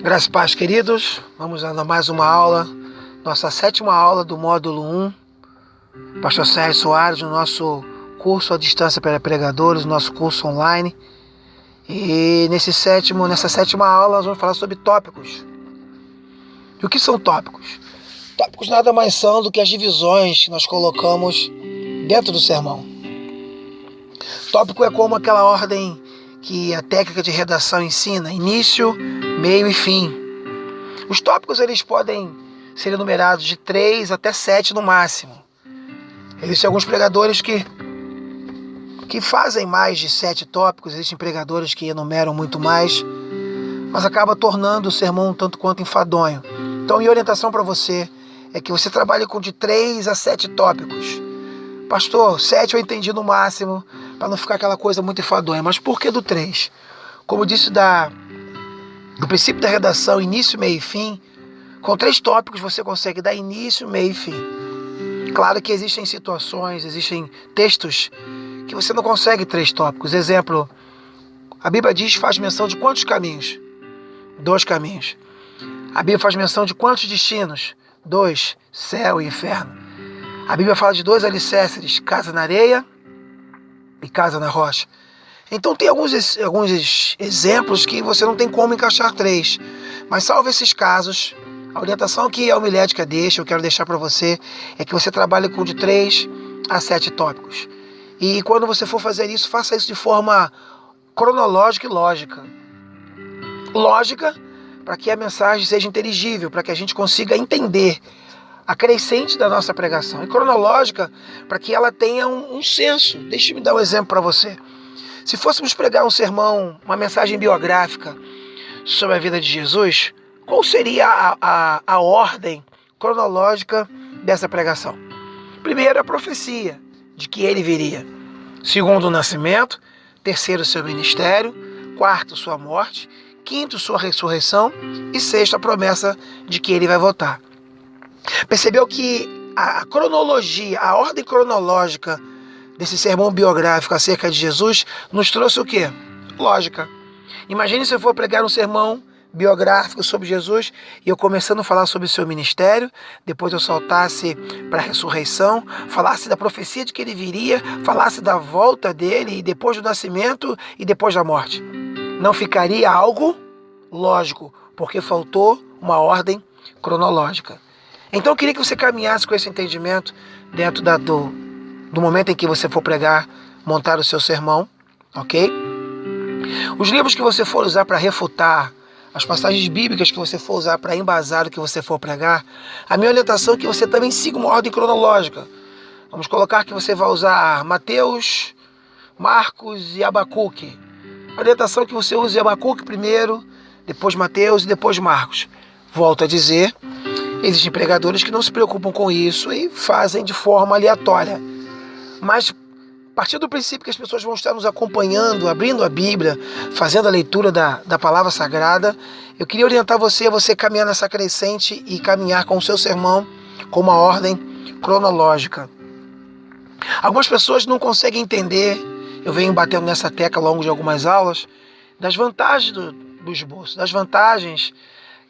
Graças e paz, queridos. Vamos a mais uma aula, nossa 7ª aula do módulo 1. Pastor Sérgio Soares, no nosso curso à distância para pregadores, nosso curso online. E nessa 7ª aula nós vamos falar sobre tópicos. E o que são tópicos? Tópicos nada mais são do que as divisões que nós colocamos dentro do sermão. Tópico é como aquela ordem que a técnica de redação ensina: início, meio e fim. Os tópicos eles podem ser enumerados de 3 até 7 no máximo. Existem alguns pregadores que fazem mais de 7 tópicos, existem pregadores que enumeram muito mais, mas acaba tornando o sermão um tanto quanto enfadonho. Então, minha orientação para você é que você trabalhe com de 3 a 7 tópicos. Pastor, 7 eu entendi no máximo, para não ficar aquela coisa muito enfadonha. Mas por que do 3? Como eu disse do princípio da redação, início, meio e fim, com 3 tópicos você consegue dar início, meio e fim. Claro que existem situações, existem textos que você não consegue 3 tópicos. Exemplo, a Bíblia faz menção de quantos caminhos? 2 caminhos. A Bíblia faz menção de quantos destinos? 2, céu e inferno. A Bíblia fala de 2 alicerces, casa na areia e casa na rocha. Então tem alguns exemplos que você não tem como encaixar 3. Mas salvo esses casos, a orientação que a homilética deixa, eu quero deixar para você, é que você trabalhe com de 3 a 7 tópicos. E quando você for fazer isso, faça isso de forma cronológica e lógica. Lógica, para que a mensagem seja inteligível, para que a gente consiga entender a crescente da nossa pregação. E cronológica, para que ela tenha um senso. Deixe-me dar um exemplo para você. Se fôssemos pregar um sermão, uma mensagem biográfica sobre a vida de Jesus, qual seria a ordem cronológica dessa pregação? Primeiro, a profecia de que ele viria. Segundo, o nascimento. Terceiro, seu ministério. Quarto, sua morte. Quinto, sua ressurreição. E sexto, a promessa de que ele vai voltar. Percebeu que a cronologia, a ordem cronológica desse sermão biográfico acerca de Jesus nos trouxe o quê? Lógica. Imagine se eu for pregar um sermão biográfico sobre Jesus e eu começando a falar sobre o seu ministério, depois eu saltasse para a ressurreição, falasse da profecia de que ele viria, falasse da volta dele e depois do nascimento e depois da morte. Não ficaria algo lógico, porque faltou uma ordem cronológica. Então eu queria que você caminhasse com esse entendimento dentro do momento em que você for pregar, montar o seu sermão, ok? Os livros que você for usar para refutar, as passagens bíblicas que você for usar para embasar o que você for pregar, a minha orientação é que você também siga uma ordem cronológica. Vamos colocar que você vai usar Mateus, Marcos e Abacuque. A orientação é que você use Abacuque primeiro, depois Mateus e depois Marcos. Volto a dizer, existem pregadores que não se preocupam com isso e fazem de forma aleatória. Mas a partir do princípio que as pessoas vão estar nos acompanhando, abrindo a Bíblia, fazendo a leitura da palavra sagrada, eu queria orientar você a você caminhar nessa crescente e caminhar com o seu sermão com uma ordem cronológica. Algumas pessoas não conseguem entender, eu venho batendo nessa tecla ao longo de algumas aulas, das vantagens do esboço, das vantagens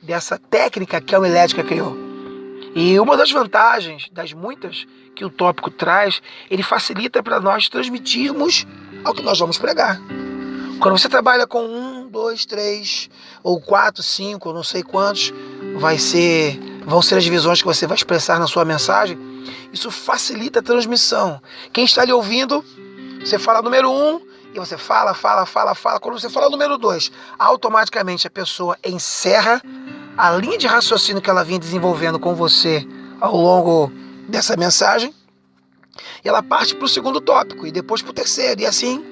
dessa técnica que a homilética criou. E uma das vantagens, das muitas, que o tópico traz, ele facilita para nós transmitirmos ao que nós vamos pregar. Quando você trabalha com 1, 2, 3, ou 4, 5, não sei quantos, vão ser as divisões que você vai expressar na sua mensagem, isso facilita a transmissão. Quem está lhe ouvindo, você fala número 1, e você fala. Quando você fala número 2, automaticamente a pessoa encerra a linha de raciocínio que ela vinha desenvolvendo com você ao longo dessa mensagem, e ela parte para o segundo tópico, e depois para o terceiro, e assim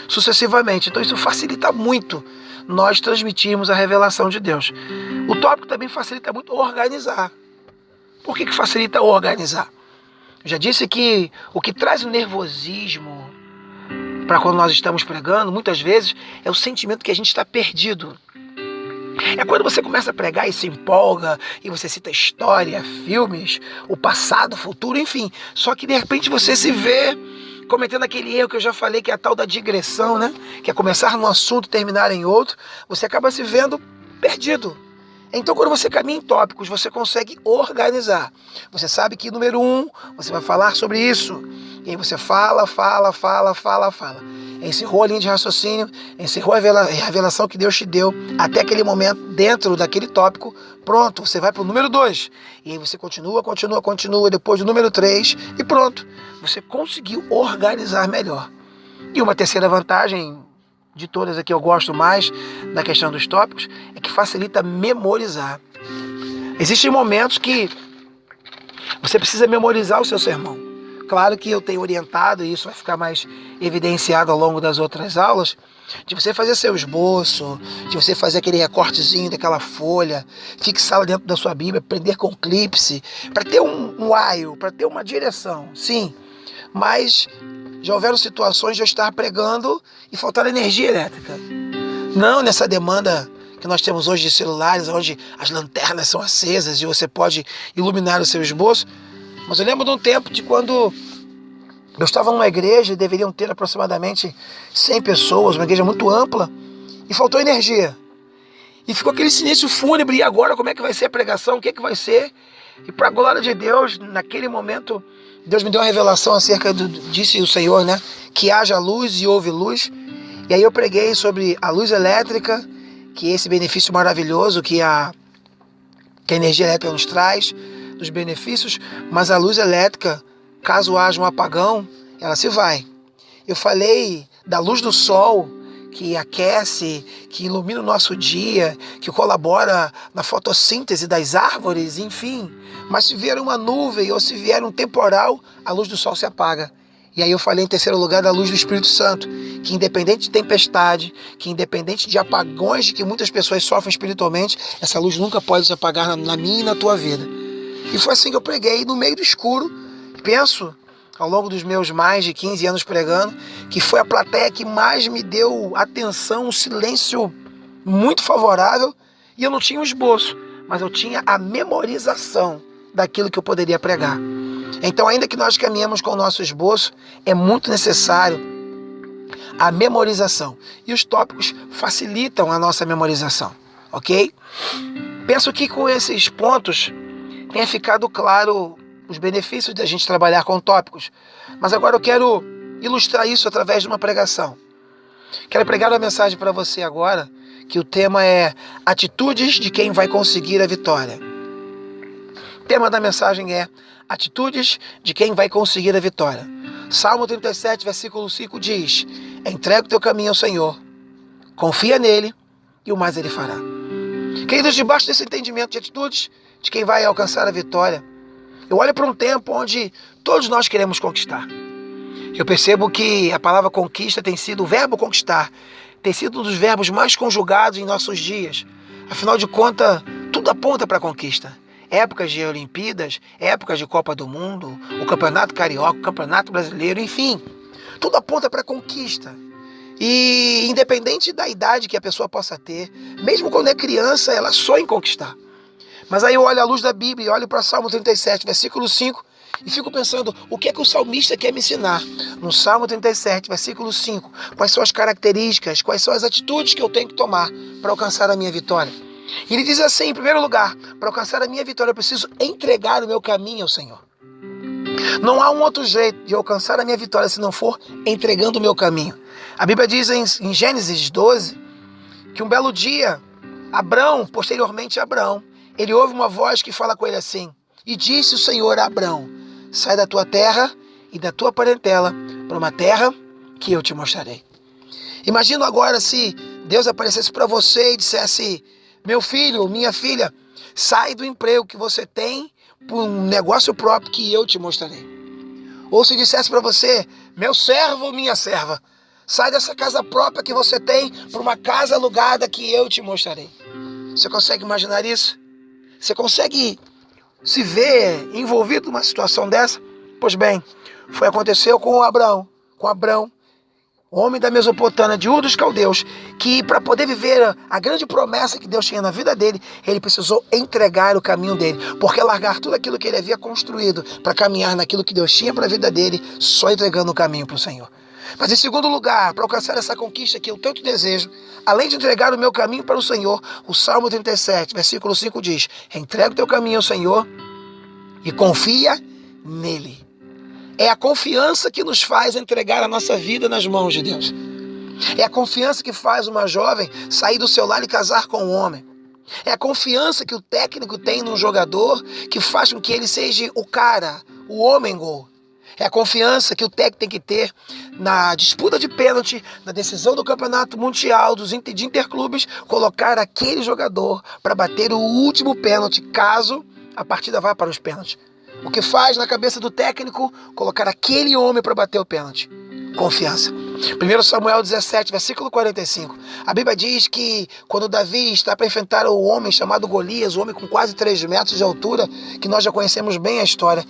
sucessivamente. Então isso facilita muito nós transmitirmos a revelação de Deus. O tópico também facilita muito organizar. Por que facilita organizar? Eu já disse que o que traz o nervosismo para quando nós estamos pregando, muitas vezes, é o sentimento que a gente está perdido. É quando você começa a pregar e se empolga, e você cita história, filmes, o passado, o futuro, enfim. Só que de repente você se vê cometendo aquele erro que eu já falei, que é a tal da digressão, né? Que é começar num assunto e terminar em outro. Você acaba se vendo perdido. Então, quando você caminha em tópicos, você consegue organizar. Você sabe que, número 1, você vai falar sobre isso. E aí você fala. Encerrou a linha de raciocínio, encerrou a revelação que Deus te deu até aquele momento, dentro daquele tópico. Pronto, você vai para o número 2. E aí você continua, depois do número 3 e pronto. Você conseguiu organizar melhor. E uma terceira vantagem, de todas aqui eu gosto mais da questão dos tópicos, é que facilita memorizar. Existem momentos que você precisa memorizar o seu sermão. Claro que eu tenho orientado, e isso vai ficar mais evidenciado ao longo das outras aulas, de você fazer seu esboço, de você fazer aquele recortezinho daquela folha, fixá-la dentro da sua Bíblia, prender com clípse, para ter um while, para ter uma direção, sim. Mas já houveram situações de eu estar pregando e faltar energia elétrica. Não nessa demanda que nós temos hoje de celulares, onde as lanternas são acesas e você pode iluminar o seu esboço. Mas eu lembro de um tempo de quando eu estava numa igreja e deveriam ter aproximadamente 100 pessoas, uma igreja muito ampla, e faltou energia. E ficou aquele silêncio fúnebre, e agora como é que vai ser a pregação, o que é que vai ser? E para a glória de Deus, naquele momento, Deus me deu uma revelação acerca disse o Senhor, né? Que haja luz e houve luz. E aí eu preguei sobre a luz elétrica, que é esse benefício maravilhoso que a energia elétrica nos traz, dos benefícios, mas a luz elétrica, caso haja um apagão, ela se vai. Eu falei da luz do sol, que aquece, que ilumina o nosso dia, que colabora na fotossíntese das árvores, enfim. Mas se vier uma nuvem ou se vier um temporal, a luz do sol se apaga. E aí eu falei em terceiro lugar da luz do Espírito Santo, que independente de tempestade, que independente de apagões que muitas pessoas sofrem espiritualmente, essa luz nunca pode se apagar na minha e na tua vida. E foi assim que eu preguei, no meio do escuro. Penso, ao longo dos meus mais de 15 anos pregando, que foi a plateia que mais me deu atenção, um silêncio muito favorável, e eu não tinha um esboço, mas eu tinha a memorização daquilo que eu poderia pregar. Então, ainda que nós caminhemos com o nosso esboço, é muito necessário a memorização. E os tópicos facilitam a nossa memorização, ok? Penso que com esses pontos tenha ficado claro os benefícios da gente trabalhar com tópicos. Mas agora eu quero ilustrar isso através de uma pregação. Quero pregar uma mensagem para você agora, que o tema é Atitudes de quem vai conseguir a vitória. O tema da mensagem é Atitudes de quem vai conseguir a vitória. Salmo 37, versículo 5 diz: entrega o teu caminho ao Senhor, confia nele e o mais ele fará. Queridos, debaixo desse entendimento de atitudes de quem vai alcançar a vitória, eu olho para um tempo onde todos nós queremos conquistar. Eu percebo que a palavra conquista tem sido, o verbo conquistar, tem sido um dos verbos mais conjugados em nossos dias. Afinal de contas, tudo aponta para a conquista. Épocas de Olimpíadas, épocas de Copa do Mundo, o Campeonato Carioca, o Campeonato Brasileiro, enfim, tudo aponta para a conquista. E independente da idade que a pessoa possa ter, mesmo quando é criança, ela sonha em conquistar. Mas aí eu olho à luz da Bíblia, olho para Salmo 37, versículo 5, e fico pensando, o que é que o salmista quer me ensinar? No Salmo 37, versículo 5, quais são as características, quais são as atitudes que eu tenho que tomar para alcançar a minha vitória? E ele diz assim, em primeiro lugar, para alcançar a minha vitória, eu preciso entregar o meu caminho ao Senhor. Não há um outro jeito de alcançar a minha vitória se não for entregando o meu caminho. A Bíblia diz em Gênesis 12, que um belo dia, Abrão, posteriormente Abrão, ele ouve uma voz que fala com ele assim, e disse o Senhor a Abrão, sai da tua terra e da tua parentela para uma terra que eu te mostrarei. Imagina agora se Deus aparecesse para você e dissesse, meu filho, minha filha, sai do emprego que você tem por um negócio próprio que eu te mostrarei. Ou se dissesse para você, meu servo, minha serva, sai dessa casa própria que você tem por uma casa alugada que eu te mostrarei. Você consegue imaginar isso? Você consegue se ver envolvido numa situação dessa? Pois bem, aconteceu com Abrão, homem da Mesopotâmia, de Ur dos Caldeus, que para poder viver a grande promessa que Deus tinha na vida dele, ele precisou entregar o caminho dele, porque largar tudo aquilo que ele havia construído para caminhar naquilo que Deus tinha para a vida dele, só entregando o caminho para o Senhor. Mas em segundo lugar, para alcançar essa conquista que eu tanto desejo, além de entregar o meu caminho para o Senhor, o Salmo 37, versículo 5 diz: entrega o teu caminho ao Senhor e confia nele. É a confiança que nos faz entregar a nossa vida nas mãos de Deus. É a confiança que faz uma jovem sair do seu lar e casar com um homem. É a confiança que o técnico tem num jogador que faz com que ele seja o cara, o homem gol. É a confiança que o técnico tem que ter na disputa de pênalti, na decisão do campeonato mundial de interclubes, colocar aquele jogador para bater o último pênalti, caso a partida vá para os pênaltis. O que faz na cabeça do técnico? Colocar aquele homem para bater o pênalti. Confiança. 1 Samuel 17, versículo 45. A Bíblia diz que quando Davi está para enfrentar o homem chamado Golias, o homem com quase 3 metros de altura, que nós já conhecemos bem a história,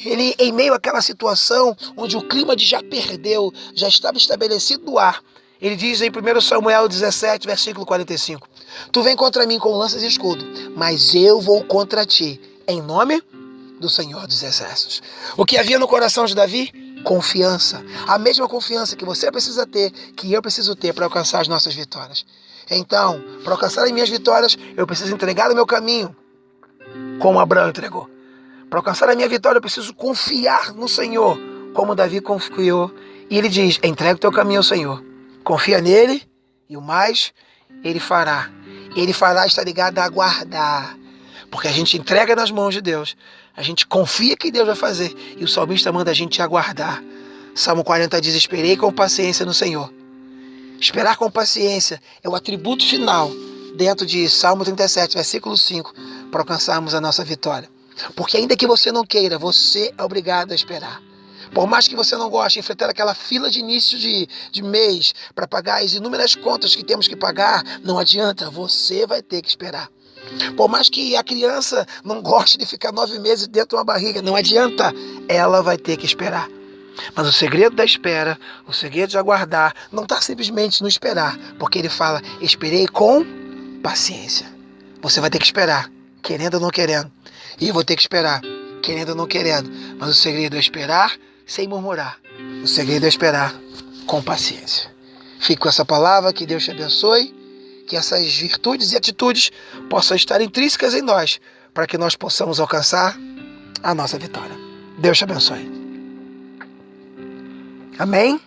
ele, em meio àquela situação onde o clima de já perdeu, já estava estabelecido no ar, ele diz em 1 Samuel 17, versículo 45, tu vem contra mim com lanças e escudo, mas eu vou contra ti, em nome do Senhor dos Exércitos. O que havia no coração de Davi? Confiança. A mesma confiança que você precisa ter, que eu preciso ter para alcançar as nossas vitórias. Então, para alcançar as minhas vitórias, eu preciso entregar o meu caminho, como Abraão entregou. Para alcançar a minha vitória, eu preciso confiar no Senhor, como Davi confiou. E ele diz, entrega o teu caminho ao Senhor. Confia nele e o mais ele fará. Ele fará, está ligado a aguardar. Porque a gente entrega nas mãos de Deus. A gente confia que Deus vai fazer. E o salmista manda a gente aguardar. Salmo 40 diz, esperei com paciência no Senhor. Esperar com paciência é o atributo final dentro de Salmo 37, versículo 5, para alcançarmos a nossa vitória. Porque ainda que você não queira, você é obrigado a esperar. Por mais que você não goste de enfrentar aquela fila de início de mês para pagar as inúmeras contas que temos que pagar, não adianta, você vai ter que esperar. Por mais que a criança não goste de ficar 9 meses dentro de uma barriga, não adianta, ela vai ter que esperar. Mas o segredo da espera, o segredo de aguardar, não está simplesmente no esperar, porque ele fala, esperei com paciência. Você vai ter que esperar, querendo ou não querendo. E eu vou ter que esperar, querendo ou não querendo. Mas o segredo é esperar sem murmurar. O segredo é esperar com paciência. Fique com essa palavra, que Deus te abençoe. Que essas virtudes e atitudes possam estar intrínsecas em nós, para que nós possamos alcançar a nossa vitória. Deus te abençoe. Amém?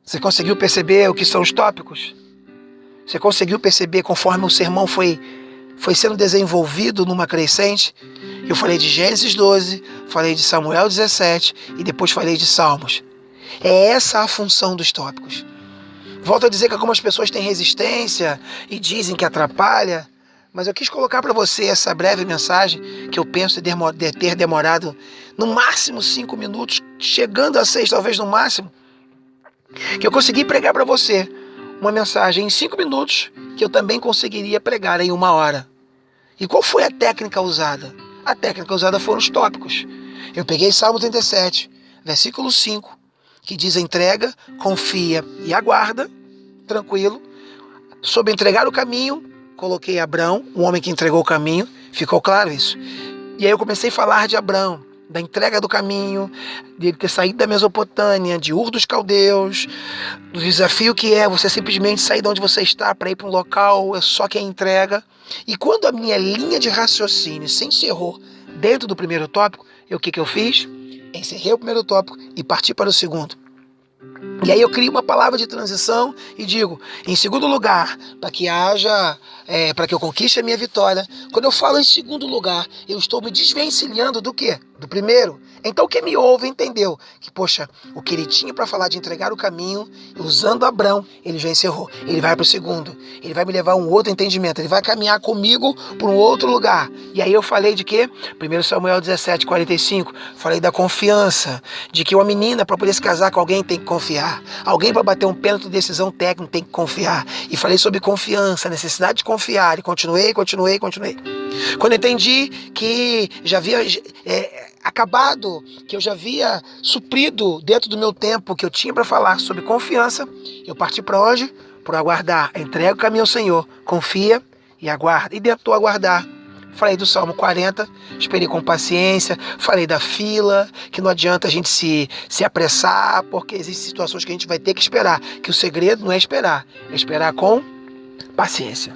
Você conseguiu perceber o que são os tópicos? Você conseguiu perceber conforme o sermão foi sendo desenvolvido numa crescente? Eu falei de Gênesis 12, falei de Samuel 17 e depois falei de Salmos. É essa a função dos tópicos. Volto a dizer que algumas pessoas têm resistência e dizem que atrapalha, mas eu quis colocar para você essa breve mensagem que eu penso ter demorado no máximo 5 minutos, chegando a 6 talvez no máximo, que eu consegui pregar para você uma mensagem em 5 minutos que eu também conseguiria pregar em 1 hora. E qual foi a técnica usada? A técnica usada foram os tópicos. Eu peguei Salmo 37, versículo 5, que diz entrega, confia e aguarda, tranquilo. Sobre entregar o caminho, coloquei Abrão, o homem que entregou o caminho, ficou claro isso. E aí eu comecei a falar de Abrão, da entrega do caminho, de ele ter saído da Mesopotâmia, de Ur dos Caldeus, do desafio que é você simplesmente sair de onde você está para ir para um local, é só quem entrega. E quando a minha linha de raciocínio se encerrou dentro do primeiro tópico, o que eu fiz? Encerrei o primeiro tópico e parti para o segundo. E aí eu crio uma palavra de transição e digo, em segundo lugar, para que eu conquiste a minha vitória. Quando eu falo em segundo lugar, eu estou me desvencilhando do quê? Do primeiro. Então quem me ouve entendeu que, poxa, o que ele tinha para falar de entregar o caminho, usando Abrão, ele já encerrou. Ele vai para o segundo. Ele vai me levar a um outro entendimento. Ele vai caminhar comigo para um outro lugar. E aí eu falei de quê? 1 Samuel 17, 45. Falei da confiança, de que uma menina para poder se casar com alguém tem que confiar. Alguém para bater um pênalti de decisão técnica tem que confiar. E falei sobre confiança, a necessidade de confiar. E continuei. Quando entendi que já havia acabado, que eu já havia suprido dentro do meu tempo que eu tinha para falar sobre confiança, eu parti para onde? Para aguardar. Entrega o caminho ao Senhor, confia e aguarda. E dentro do aguardar, Falei do Salmo 40, esperei com paciência. Falei da fila, que não adianta a gente se apressar, porque existem situações que a gente vai ter que esperar. Que o segredo não é esperar com paciência.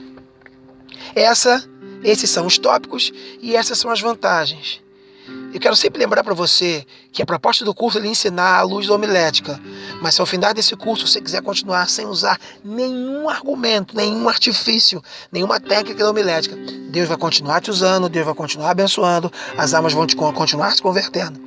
Esses são os tópicos e essas são as vantagens. Eu quero sempre lembrar para você que a proposta do curso é lhe ensinar a luz da homilética. Mas se ao final desse curso você quiser continuar sem usar nenhum argumento, nenhum artifício, nenhuma técnica da homilética, Deus vai continuar te usando, Deus vai continuar abençoando, as almas vão continuar se convertendo.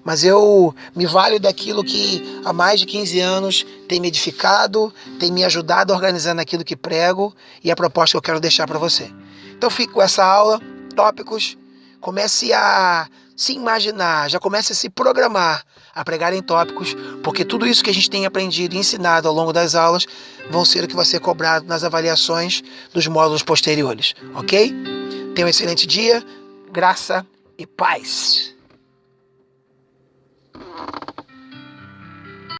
Mas eu me valho daquilo que há mais de 15 anos tem me edificado, tem me ajudado a organizar naquilo que prego e a proposta que eu quero deixar para você. Então fico com essa aula, tópicos, comece a se imaginar, já comece a se programar a pregar em tópicos, porque tudo isso que a gente tem aprendido e ensinado ao longo das aulas vão ser o que vai ser cobrado nas avaliações dos módulos posteriores, ok? Tenha um excelente dia, graça e paz.